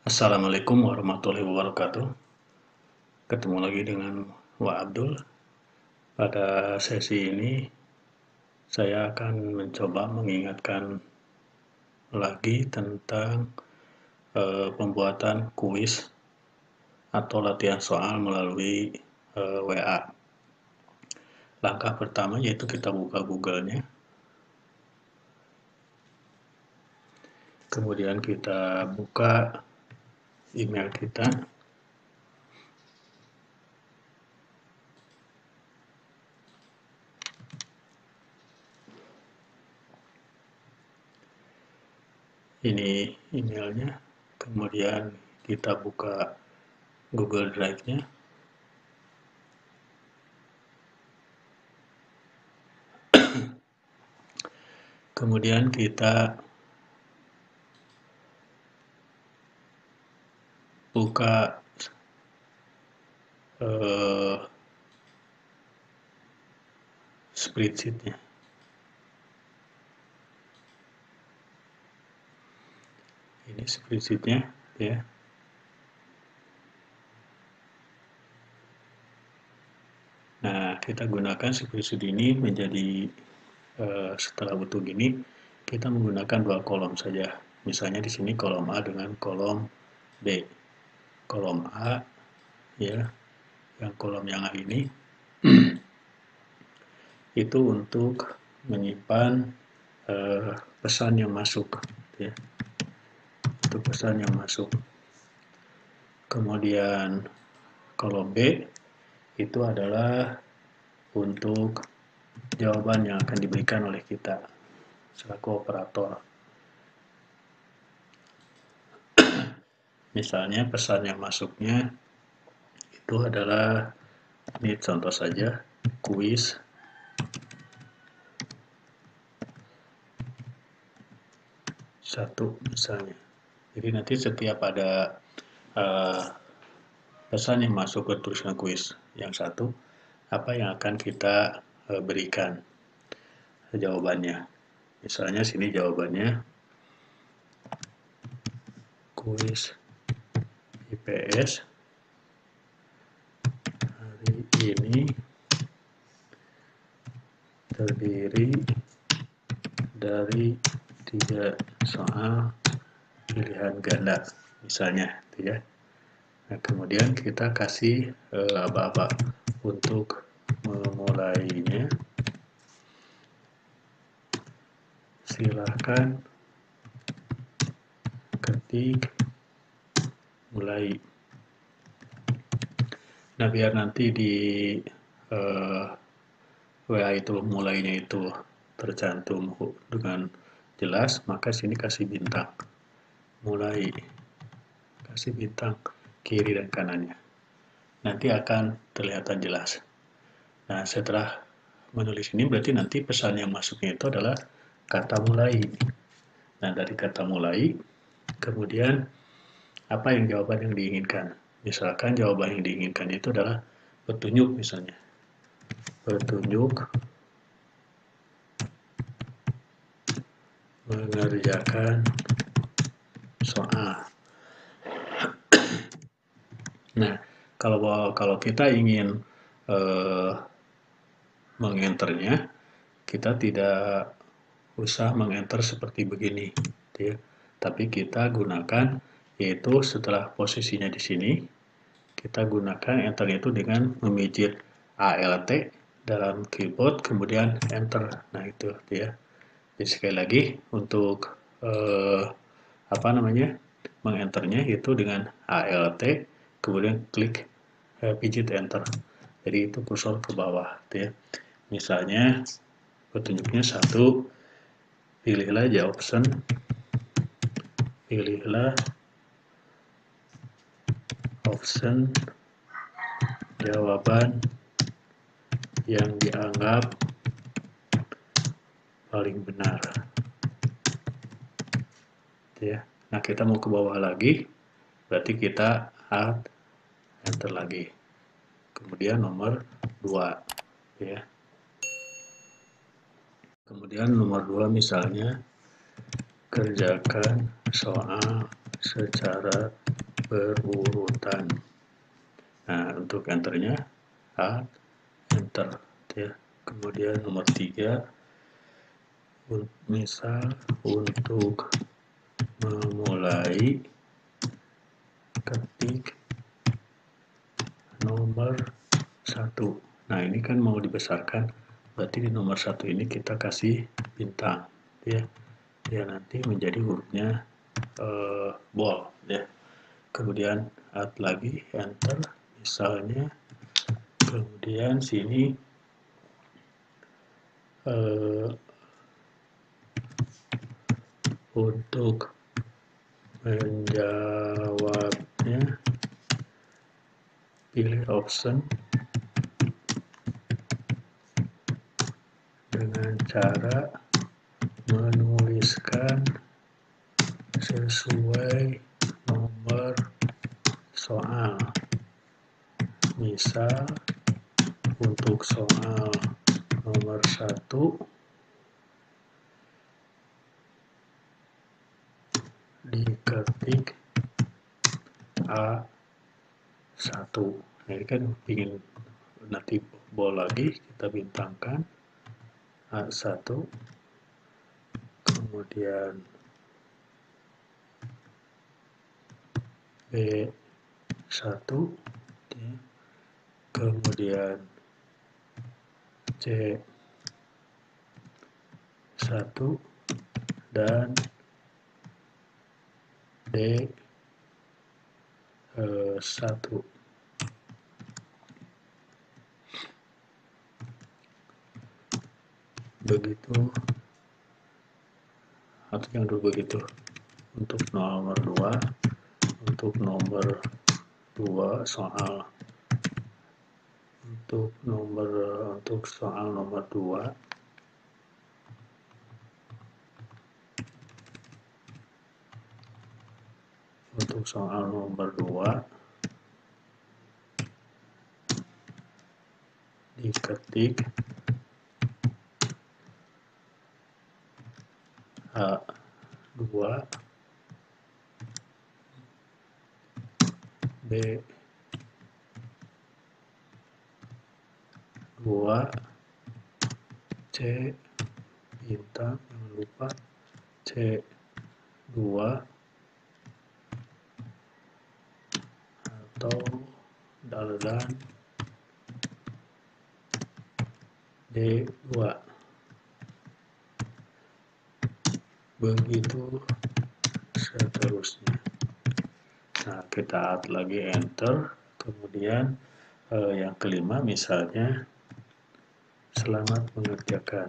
Assalamualaikum warahmatullahi wabarakatuh. Ketemu lagi dengan Wak Abdul. Pada sesi ini, saya akan mencoba mengingatkan lagi tentang pembuatan kuis atau latihan soal melalui WA. Langkah pertama yaitu kita buka Google-nya. Kemudian kita buka email kita. Ini emailnya. Kemudian kita buka Google Drive-nya. Kemudian kita buka spreadsheet-nya. Ini spreadsheet-nya ya. Nah, kita gunakan spreadsheet ini menjadi setelah utuh gini, kita menggunakan dua kolom saja. Misalnya di sini kolom A dengan kolom B. Kolom A ya, yang kolom yang A ini itu untuk menyimpan pesan yang masuk ya. Itu pesan yang masuk. Kemudian kolom B itu adalah untuk jawaban yang akan diberikan oleh kita selaku operator. Misalnya pesan yang masuknya itu adalah, ini contoh saja, kuis satu misalnya. Jadi nanti setiap ada pesan yang masuk ke tulisan kuis yang satu, apa yang akan kita berikan jawabannya. Misalnya sini jawabannya kuis IPS hari ini terdiri dari 3 soal pilihan ganda misalnya gitu ya. Nah, kemudian kita kasih aba-aba untuk memulainya. Silahkan ketik mulai. Nah, biar nanti di WA itu mulainya itu tercantum dengan jelas, maka sini kasih bintang. Mulai. Kasih bintang kiri dan kanannya. Nanti akan terlihat jelas. Nah, setelah menulis ini berarti nanti pesan yang masuknya itu adalah kata mulai. Nah, dari kata mulai, kemudian apa yang jawaban yang diinginkan. Misalkan jawaban yang diinginkan itu adalah petunjuk misalnya. Petunjuk mengerjakan soal. Nah, kalau kita ingin mengenternya, kita tidak usah mengenter seperti begini, ya. Tapi kita gunakan yaitu setelah posisinya di sini, kita gunakan enter itu dengan memijit Alt dalam keyboard, kemudian enter. Nah itu, ya. Jadi sekali lagi untuk mengenternya itu dengan Alt, kemudian klik pijit enter. Jadi itu kursor ke bawah, ya. Misalnya petunjuknya 1, pilihlah option, pilihlah option jawaban yang dianggap paling benar. Ya. Nah, kita mau ke bawah lagi, berarti kita Alt enter lagi. Kemudian nomor 2, ya. Kemudian nomor 2 misalnya kerjakan soal secara berurutan. Nah, untuk enternya enter ya. Kemudian nomor 3, misal untuk memulai ketik nomor 1. Nah, ini kan mau dibesarkan, berarti di nomor 1 ini kita kasih bintang ya. Dia nanti menjadi hurufnya bold ya. Kemudian add lagi, enter misalnya. Kemudian sini untuk menjawabnya pilih option dengan cara menuliskan sesuai nomor soal. Misal untuk soal nomor 1 diketik A1. Nah, ini kan ingin nanti bold lagi, kita bintangkan A1, kemudian B1, kemudian C1 dan D1. Begitu, atau yang dulu begitu. Untuk nomor 2, untuk nomor 2 soal untuk soal nomor 2 untuk soal nomor 2 diketik A2 B2 C bintang, jangan lupa C2 atau dan D2. Begitu seterusnya. Nah, kita add lagi, enter. Kemudian yang kelima misalnya selamat mengerjakan.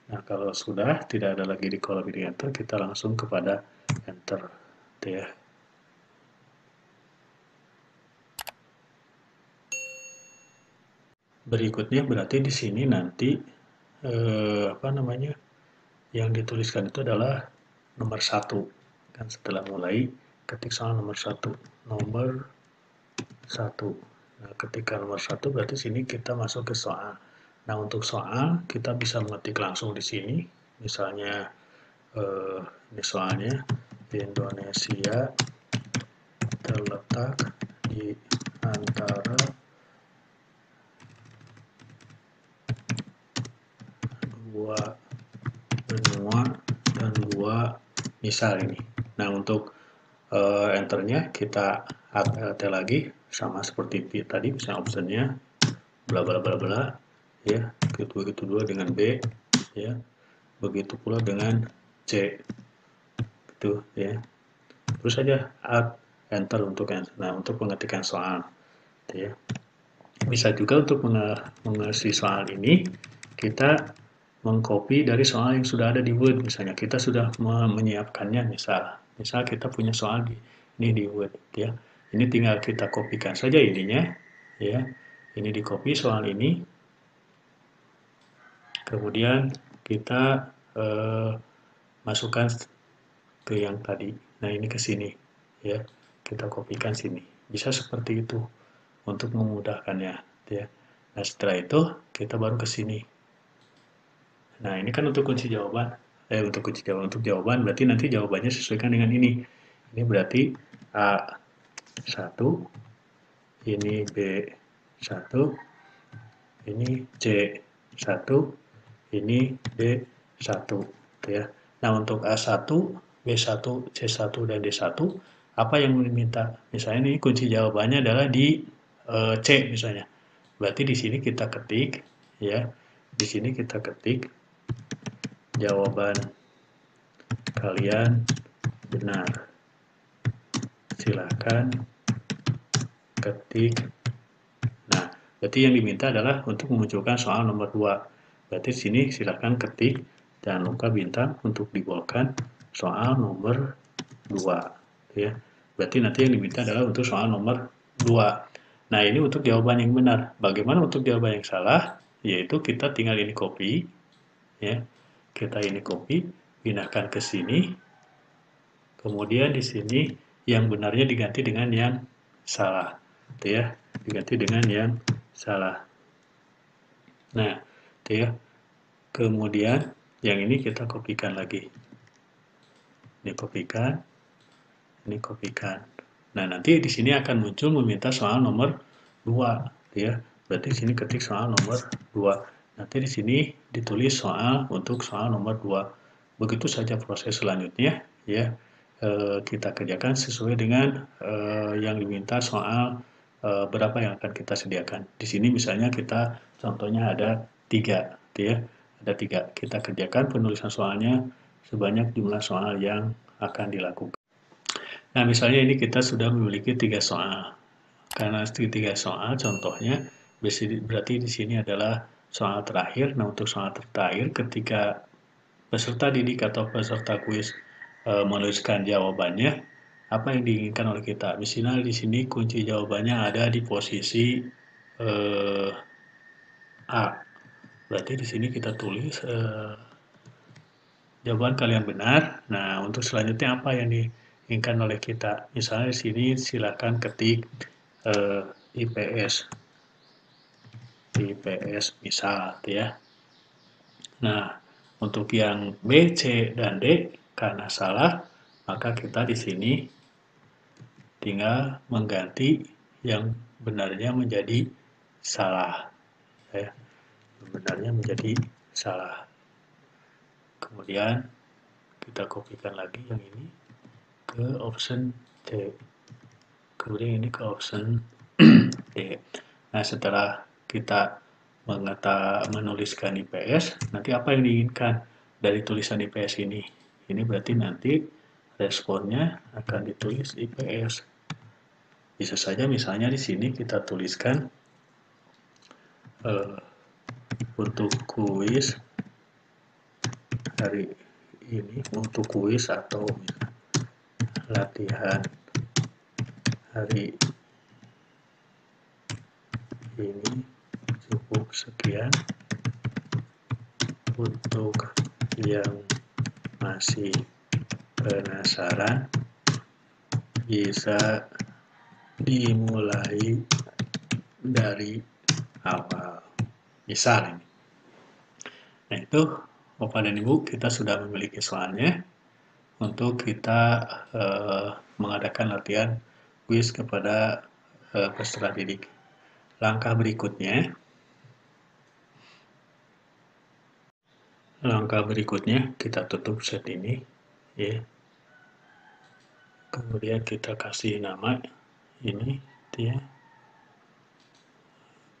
Nah, kalau sudah tidak ada lagi di kolom ini enter, kita langsung kepada enter ya. Berikutnya berarti di sini nanti yang dituliskan itu adalah nomor 1 kan, setelah mulai ketik soal nomor 1. Nah, ketika nomor 1 berarti sini kita masuk ke soal. Nah, untuk soal kita bisa mengetik langsung di sini, misalnya ini soalnya, Indonesia terletak di antara dua benua dan dua, misal ini. Nah, untuk enternya kita add lagi sama seperti tadi, misalnya optionnya bla bla bla bla ya, begitu dua dengan B ya, begitu pula dengan C itu ya. Terus saja add enter untuk pengetikan soal ya. Bisa juga untuk mengisi soal ini kita mengcopy dari soal yang sudah ada di Word. Misalnya kita sudah menyiapkannya, misal kita punya soal ini di Word ya. Ini tinggal kita kopikan saja ininya ya. Ini di copy soal ini. Kemudian kita masukkan ke yang tadi. Nah, ini ke sini ya. Kita kopikan sini. Bisa seperti itu untuk memudahkannya ya. Nah, setelah itu kita baru ke sini. Nah, ini kan untuk kunci jawaban. untuk kunci jawaban. Untuk jawaban berarti nanti jawabannya sesuaikan dengan ini. Ini berarti A1, ini B1, ini C1, ini D1, ya. Nah, untuk A1, B1, C1, dan D1, apa yang diminta? Misalnya ini kunci jawabannya adalah di C misalnya. Berarti di sini kita ketik, ya. Di sini kita ketik jawaban kalian benar. Silakan ketik. Nah, berarti yang diminta adalah untuk memunculkan soal nomor 2. Berarti di sini silakan ketik, jangan lupa bintang untuk digolkan soal nomor 2. Ya. Berarti nanti yang diminta adalah untuk soal nomor 2. Nah, ini untuk jawaban yang benar. Bagaimana untuk jawaban yang salah? Yaitu kita tinggal ini copy, ya. Kita ini copy, pindahkan ke sini. Kemudian di sini yang benarnya diganti dengan yang salah, gitu ya. Diganti dengan yang salah. Nah, itu ya. Kemudian yang ini kita kopikan lagi. Ini kopikan, ini kopikan. Nah, nanti di sini akan muncul meminta soal nomor 2, ya. Berarti di sini ketik soal nomor 2. Nanti di sini ditulis soal untuk soal nomor 2. Begitu saja proses selanjutnya, ya. Kita kerjakan sesuai dengan yang diminta soal berapa yang akan kita sediakan. Di sini misalnya kita contohnya ada 3, ya. Ada 3. Kita kerjakan penulisan soalnya sebanyak jumlah soal yang akan dilakukan. Nah, misalnya ini kita sudah memiliki 3 soal. Karena 3 soal, contohnya berarti di sini adalah soal terakhir. Nah, untuk soal terakhir ketika peserta didik atau peserta kuis menuliskan jawabannya, apa yang diinginkan oleh kita? Misalnya di sini kunci jawabannya ada di posisi A. Berarti di sini kita tulis jawaban kalian benar. Nah, untuk selanjutnya apa yang diinginkan oleh kita? Misalnya di sini silakan ketik IPS. IPS misal, ya. Nah, untuk yang B, C, dan D karena salah, maka kita di sini tinggal mengganti yang benarnya menjadi salah, ya. Benarnya menjadi salah. Kemudian kita kopikan lagi yang ini ke option C. Kemudian ini ke option D. Nah, setelah kita menuliskan IPS, nanti apa yang diinginkan dari tulisan IPS ini? Ini berarti nanti responnya akan ditulis IPS. Bisa saja misalnya di sini kita tuliskan untuk kuis hari ini, untuk kuis atau latihan hari ini cukup sekian. Untuk yang masih penasaran bisa dimulai dari awal. Misal ini. Nah, itu Bapak dan Ibu, kita sudah memiliki soalnya untuk kita mengadakan latihan kuis kepada peserta didik. Langkah berikutnya kita tutup set ini, ya. Kemudian kita kasih nama ini, ya.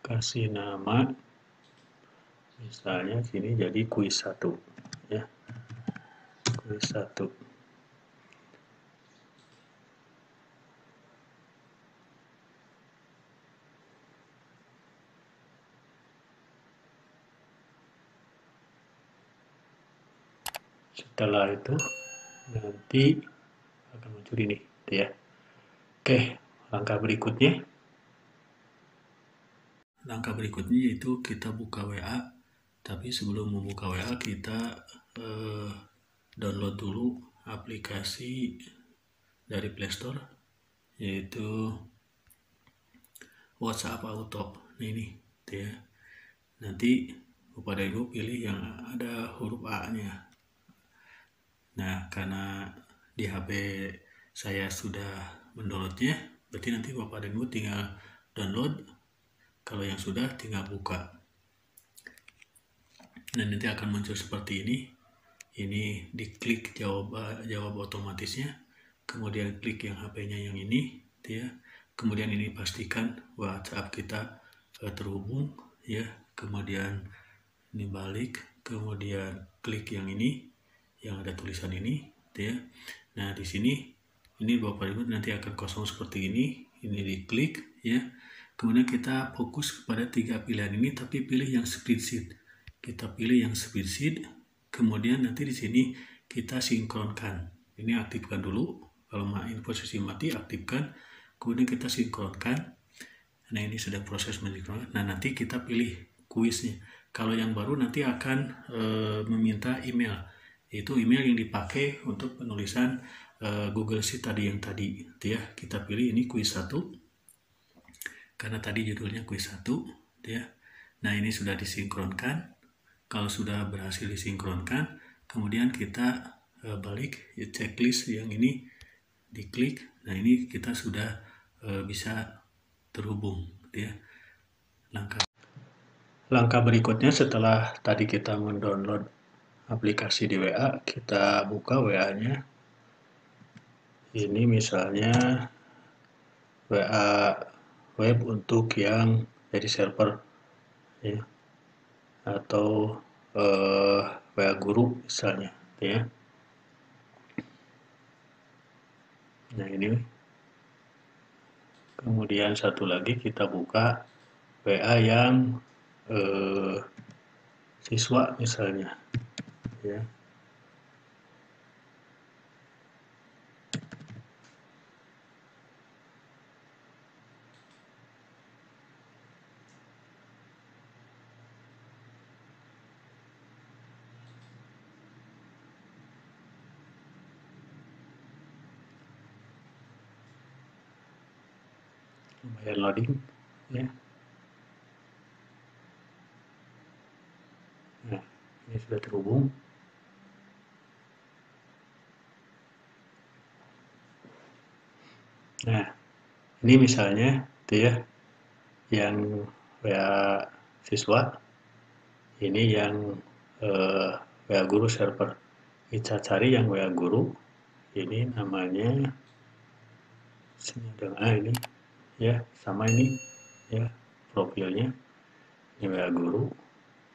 Kasih nama misalnya sini jadi kuis 1, ya. Kuis 1. Setelah itu nanti akan muncul ini, ya. Oke, langkah berikutnya yaitu kita buka WA. Tapi sebelum membuka WA kita download dulu aplikasi dari Play Store, yaitu WhatsApp Auto. Ini, ya. Nanti kepada Ibu pilih yang ada huruf A-nya. Nah, karena di HP saya sudah mendownloadnya, berarti nanti Bapak dan Ibu tinggal download. Kalau yang sudah, tinggal buka. Nah, nanti akan muncul seperti ini. Ini diklik jawab otomatisnya, kemudian klik yang HP-nya yang ini, ya. Kemudian ini pastikan WhatsApp kita terhubung, ya. Kemudian ini balik, kemudian klik yang ini, yang ada tulisan ini, ya. Nah, di sini ini Bapak Ibu nanti akan kosong seperti ini diklik, ya. Kemudian kita fokus kepada 3 pilihan ini, tapi pilih yang spreadsheet. Kita pilih yang spreadsheet, kemudian nanti di sini kita sinkronkan. Ini aktifkan dulu, kalau posisi mati aktifkan, kemudian kita sinkronkan. Nah, ini sedang proses mensinkronkan. Nah, nanti kita pilih kuisnya. Kalau yang baru nanti akan meminta email, yaitu email yang dipakai untuk penulisan Google Sheet yang tadi, ya. Kita pilih ini kuis 1, karena tadi judulnya kuis 1, ya. Nah, ini sudah disinkronkan. Kalau sudah berhasil disinkronkan, kemudian kita balik checklist yang ini diklik. Nah, ini kita sudah bisa terhubung, ya. Langkah berikutnya setelah tadi kita mendownload aplikasi di WA, kita buka WA-nya. Ini misalnya WA web untuk yang dari server, ya, atau WA guru misalnya, ya. Nah, ini kemudian satu lagi kita buka WA yang siswa misalnya, ya. Lumayan loading, ya. Nah, ini sudah terhubung. Nah, ini misalnya itu ya, yang WA siswa, ini yang WA guru server. Kita cari yang WA guru, ini namanya ini, ya, sama ini, ya, profilnya. Ini WA guru.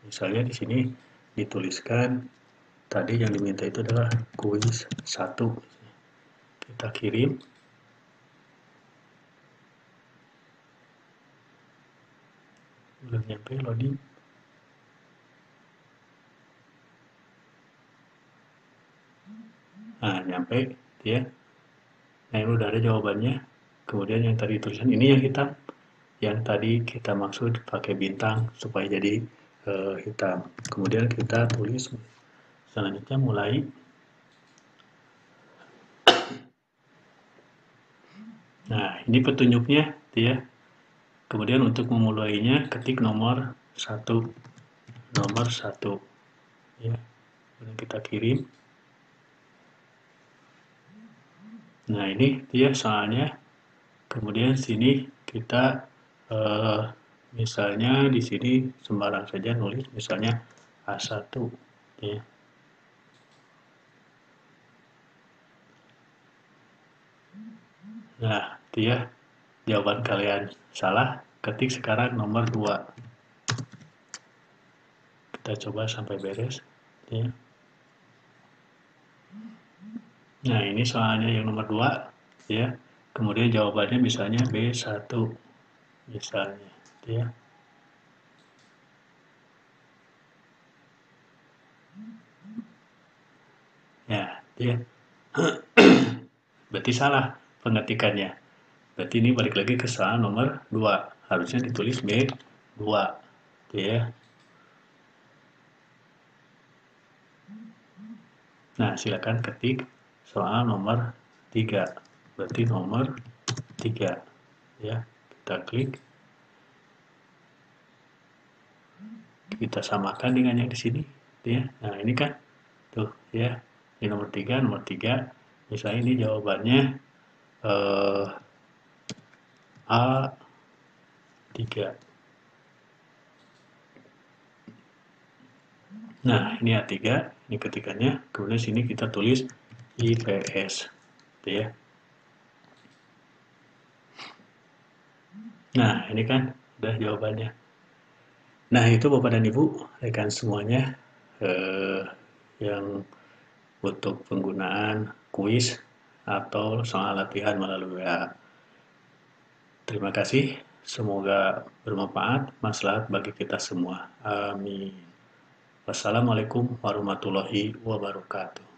Misalnya di sini dituliskan tadi yang diminta itu adalah kuis 1. Kita kirim. Belum nyampe loading. Nah, nyampe, ya. Nah, ini udah ada jawabannya. Kemudian yang tadi tulisan ini yang hitam, yang tadi kita maksud pakai bintang supaya jadi hitam. Kemudian kita tulis selanjutnya mulai. Nah, ini petunjuknya, ya. Kemudian untuk memulainya ketik nomor 1, ya. Kemudian kita kirim. Nah, ini dia soalnya. Kemudian sini kita misalnya di sini sembarang saja nulis misalnya A1, ya. Nah, dia jawaban kalian salah, ketik sekarang nomor 2. Kita coba sampai beres, ya. Nah, ini soalnya yang nomor 2, ya. Kemudian jawabannya misalnya B1, misalnya, ya. Ya, dia. Berarti salah pengetikannya. Berarti ini balik lagi ke soal nomor 2. Harusnya ditulis B2, ya. Nah, silakan ketik soal nomor 3. Berarti nomor 3, ya. Kita klik. Kita samakan dengan yang di sini, ya. Nah, ini kan tuh, ya. Di nomor 3, misalnya ini jawabannya A3. Nah, ini A3, ini ketikannya. Kemudian sini kita tulis IPS. Gitu ya. Nah, ini kan udah jawabannya. Nah, itu Bapak dan Ibu, rekan semuanya, yang untuk penggunaan kuis atau soal latihan melalui WA. Terima kasih, semoga bermanfaat, maslahat bagi kita semua. Amin. Wassalamualaikum warahmatullahi wabarakatuh.